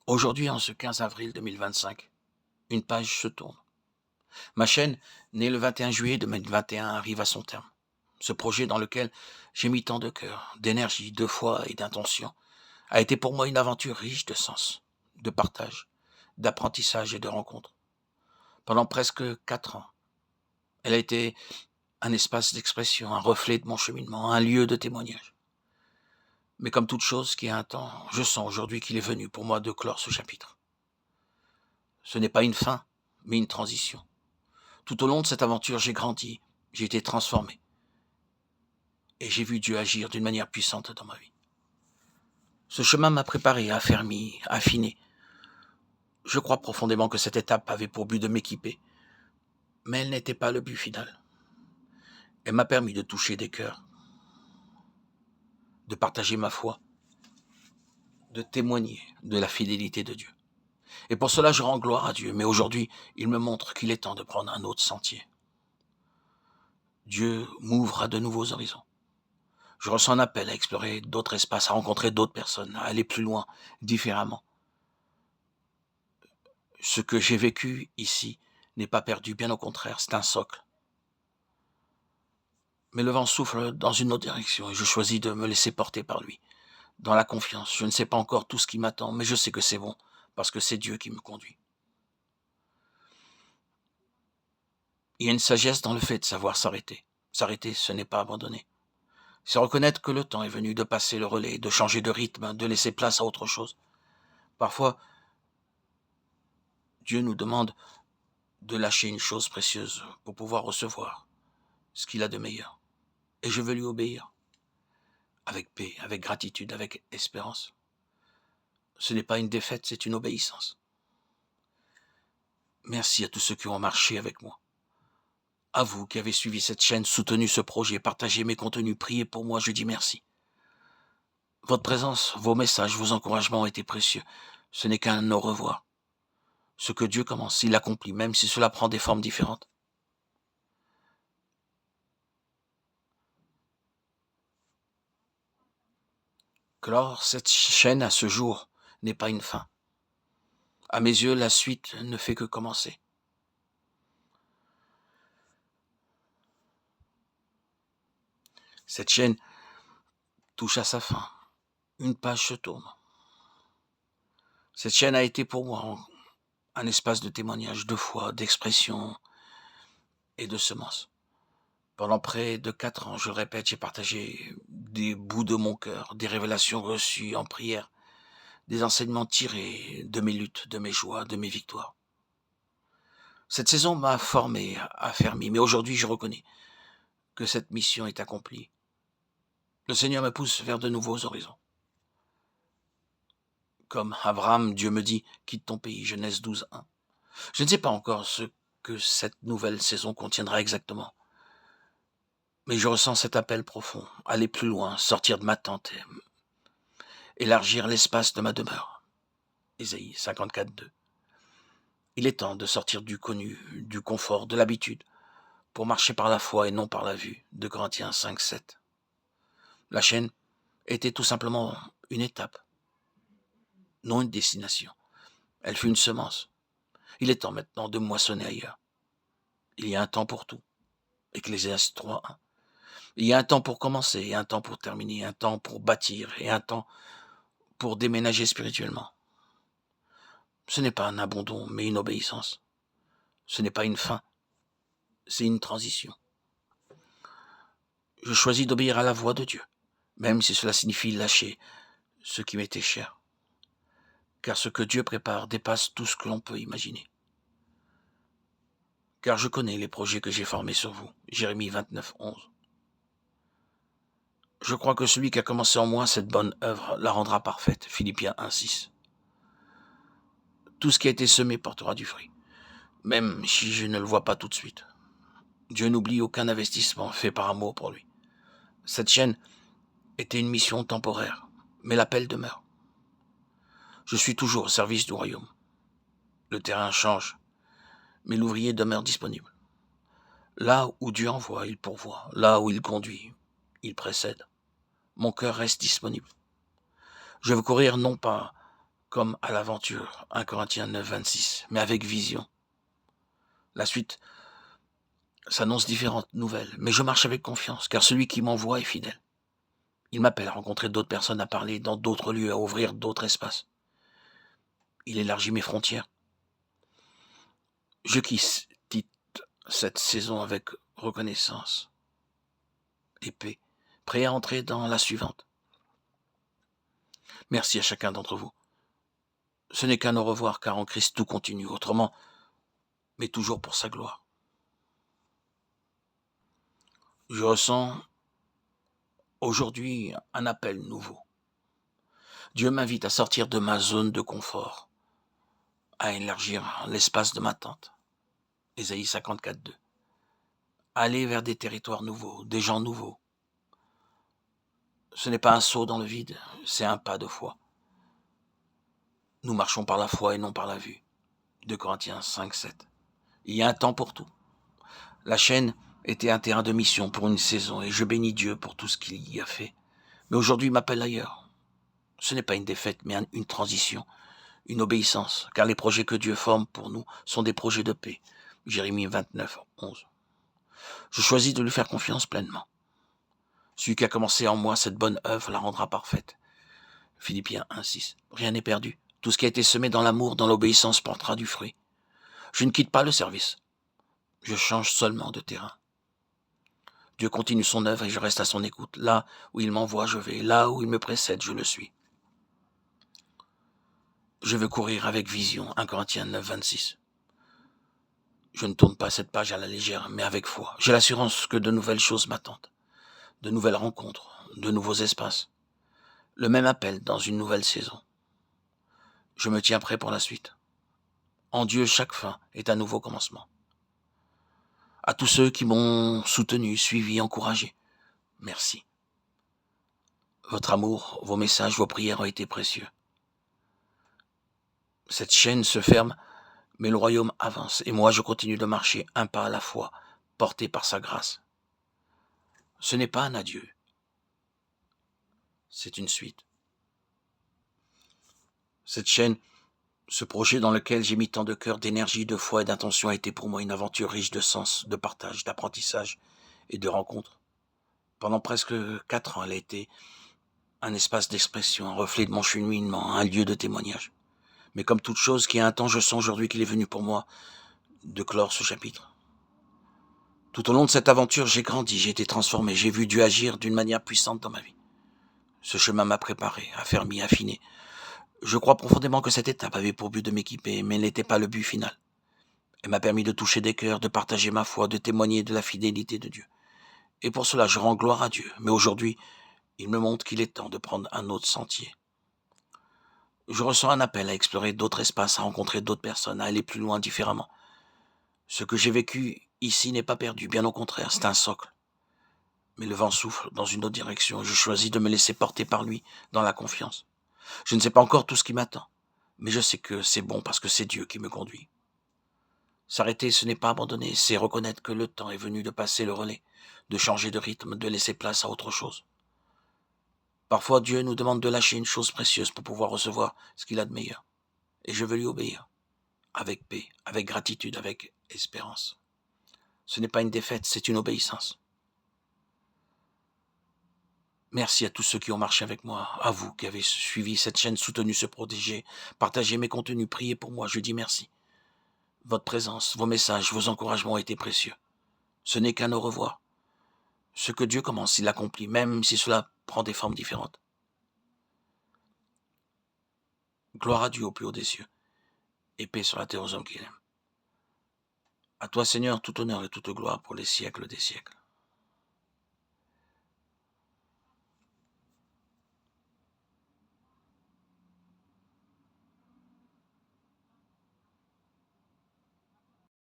Aujourd'hui, en ce 15 avril 2025, une page se tourne. Ma chaîne, née le 21 juillet 2021, arrive à son terme. Ce projet dans lequel j'ai mis tant de cœur, d'énergie, de foi et d'intention a été pour moi une aventure riche de sens, de partage, d'apprentissage et de rencontres. Pendant presque 4 ans, elle a été un espace d'expression, un reflet de mon cheminement, un lieu de témoignage. Mais comme toute chose qui a un temps, je sens aujourd'hui qu'il est venu pour moi de clore ce chapitre. Ce n'est pas une fin, mais une transition. Tout au long de cette aventure, j'ai grandi, j'ai été transformé. Et j'ai vu Dieu agir d'une manière puissante dans ma vie. Ce chemin m'a préparé, affermi, affiné. Je crois profondément que cette étape avait pour but de m'équiper. Mais elle n'était pas le but final. Elle m'a permis de toucher des cœurs, de partager ma foi, de témoigner de la fidélité de Dieu. Et pour cela, je rends gloire à Dieu. Mais aujourd'hui, il me montre qu'il est temps de prendre un autre sentier. Dieu m'ouvre à de nouveaux horizons. Je ressens un appel à explorer d'autres espaces, à rencontrer d'autres personnes, à aller plus loin, différemment. Ce que j'ai vécu ici n'est pas perdu, bien au contraire, c'est un socle. Mais le vent souffle dans une autre direction et je choisis de me laisser porter par lui. Dans la confiance, je ne sais pas encore tout ce qui m'attend, mais je sais que c'est bon, parce que c'est Dieu qui me conduit. Il y a une sagesse dans le fait de savoir s'arrêter. S'arrêter, ce n'est pas abandonner. C'est reconnaître que le temps est venu de passer le relais, de changer de rythme, de laisser place à autre chose. Parfois, Dieu nous demande de lâcher une chose précieuse pour pouvoir recevoir ce qu'il a de meilleur. Et je veux lui obéir, avec paix, avec gratitude, avec espérance. Ce n'est pas une défaite, c'est une obéissance. Merci à tous ceux qui ont marché avec moi. À vous qui avez suivi cette chaîne, soutenu ce projet, partagé mes contenus, prié pour moi, je dis merci. Votre présence, vos messages, vos encouragements ont été précieux. Ce n'est qu'un au revoir. Ce que Dieu commence, il l'accomplit, même si cela prend des formes différentes. Clore cette chaîne à ce jour n'est pas une fin. À mes yeux, la suite ne fait que commencer. Cette chaîne touche à sa fin. Une page se tourne. Cette chaîne a été pour moi un espace de témoignage, de foi, d'expression et de semence. Pendant près de 4 ans, je le répète, j'ai partagé des bouts de mon cœur, des révélations reçues en prière, des enseignements tirés de mes luttes, de mes joies, de mes victoires. Cette saison m'a formé, affermi, mais aujourd'hui je reconnais que cette mission est accomplie. Le Seigneur me pousse vers de nouveaux horizons. Comme Abraham, Dieu me dit, quitte ton pays, Genèse 12:1. Je ne sais pas encore ce que cette nouvelle saison contiendra exactement. Mais je ressens cet appel profond, aller plus loin, sortir de ma tente, élargir l'espace de ma demeure. Ésaïe 54:2. Il est temps de sortir du connu, du confort, de l'habitude, pour marcher par la foi et non par la vue. 2 Corinthiens 5:7. La chaîne était tout simplement une étape, non une destination. Elle fut une semence. Il est temps maintenant de moissonner ailleurs. Il y a un temps pour tout. Ecclésiaste 3:1. Il y a un temps pour commencer, et un temps pour terminer, un temps pour bâtir, et un temps pour déménager spirituellement. Ce n'est pas un abandon, mais une obéissance. Ce n'est pas une fin, c'est une transition. Je choisis d'obéir à la voix de Dieu, même si cela signifie lâcher ce qui m'était cher. Car ce que Dieu prépare dépasse tout ce que l'on peut imaginer. Car je connais les projets que j'ai formés sur vous. Jérémie 29:11. Je crois que celui qui a commencé en moi cette bonne œuvre la rendra parfaite. Philippiens 1:6. Tout ce qui a été semé portera du fruit, même si je ne le vois pas tout de suite. Dieu n'oublie aucun investissement fait par amour pour lui. Cette chaîne était une mission temporaire, mais l'appel demeure. Je suis toujours au service du royaume. Le terrain change, mais l'ouvrier demeure disponible. Là où Dieu envoie, il pourvoit. Là où il conduit, il précède. Mon cœur reste disponible. Je veux courir non pas comme à l'aventure, 1 Corinthiens 9, 26, mais avec vision. La suite s'annonce différentes nouvelles, mais je marche avec confiance, car celui qui m'envoie est fidèle. Il m'appelle à rencontrer d'autres personnes, à parler dans d'autres lieux, à ouvrir d'autres espaces. Il élargit mes frontières. Je quitte cette saison avec reconnaissance et paix, prêt à entrer dans la suivante. Merci à chacun d'entre vous. Ce n'est qu'un au revoir, car en Christ tout continue autrement, mais toujours pour sa gloire. Je ressens aujourd'hui un appel nouveau. Dieu m'invite à sortir de ma zone de confort, à élargir l'espace de ma tente. Ésaïe 54, 2. Aller vers des territoires nouveaux, des gens nouveaux. Ce n'est pas un saut dans le vide, c'est un pas de foi. Nous marchons par la foi et non par la vue. 2 Corinthiens 5, 7. Il y a un temps pour tout. La chaîne était un terrain de mission pour une saison et je bénis Dieu pour tout ce qu'il y a fait. Mais aujourd'hui, il m'appelle ailleurs. Ce n'est pas une défaite, mais une transition, une obéissance, car les projets que Dieu forme pour nous sont des projets de paix. Jérémie 29, 11. Je choisis de lui faire confiance pleinement. Celui qui a commencé en moi cette bonne œuvre la rendra parfaite. Philippiens 1, 6. Rien n'est perdu. Tout ce qui a été semé dans l'amour, dans l'obéissance portera du fruit. Je ne quitte pas le service. Je change seulement de terrain. Dieu continue son œuvre et je reste à son écoute. Là où il m'envoie, je vais. Là où il me précède, je le suis. Je veux courir avec vision. 1 Corinthiens 9, 26. Je ne tourne pas cette page à la légère, mais avec foi. J'ai l'assurance que de nouvelles choses m'attendent. De nouvelles rencontres, de nouveaux espaces. Le même appel dans une nouvelle saison. Je me tiens prêt pour la suite. En Dieu, chaque fin est un nouveau commencement. À tous ceux qui m'ont soutenu, suivi, encouragé, merci. Votre amour, vos messages, vos prières ont été précieux. Cette chaîne se ferme, mais le royaume avance, et moi je continue de marcher un pas à la fois, porté par sa grâce. Ce n'est pas un adieu, c'est une suite. Cette chaîne, ce projet dans lequel j'ai mis tant de cœur, d'énergie, de foi et d'intention a été pour moi une aventure riche de sens, de partage, d'apprentissage et de rencontres. Pendant presque 4 ans, elle a été un espace d'expression, un reflet de mon cheminement, un lieu de témoignage. Mais comme toute chose qui a un temps, je sens aujourd'hui qu'il est venu pour moi de clore ce chapitre. Tout au long de cette aventure, j'ai grandi, j'ai été transformé, j'ai vu Dieu agir d'une manière puissante dans ma vie. Ce chemin m'a préparé, affermi, affiné. Je crois profondément que cette étape avait pour but de m'équiper, mais n'était pas le but final. Elle m'a permis de toucher des cœurs, de partager ma foi, de témoigner de la fidélité de Dieu. Et pour cela, je rends gloire à Dieu. Mais aujourd'hui, il me montre qu'il est temps de prendre un autre sentier. Je ressens un appel à explorer d'autres espaces, à rencontrer d'autres personnes, à aller plus loin différemment. Ce que j'ai vécu ici n'est pas perdu, bien au contraire, c'est un socle. Mais le vent souffle dans une autre direction et je choisis de me laisser porter par lui dans la confiance. Je ne sais pas encore tout ce qui m'attend, mais je sais que c'est bon parce que c'est Dieu qui me conduit. S'arrêter, ce n'est pas abandonner, c'est reconnaître que le temps est venu de passer le relais, de changer de rythme, de laisser place à autre chose. Parfois, Dieu nous demande de lâcher une chose précieuse pour pouvoir recevoir ce qu'il a de meilleur. Et je veux lui obéir, avec paix, avec gratitude, avec espérance. Ce n'est pas une défaite, c'est une obéissance. Merci à tous ceux qui ont marché avec moi, à vous qui avez suivi cette chaîne, soutenu ce protégé, partagé mes contenus, prié pour moi, je dis merci. Votre présence, vos messages, vos encouragements ont été précieux. Ce n'est qu'un au revoir. Ce que Dieu commence, il l'accomplit, même si cela prend des formes différentes. Gloire à Dieu au plus haut des cieux, et paix sur la terre aux hommes qu'il aime. À toi, Seigneur, tout honneur et toute gloire pour les siècles des siècles.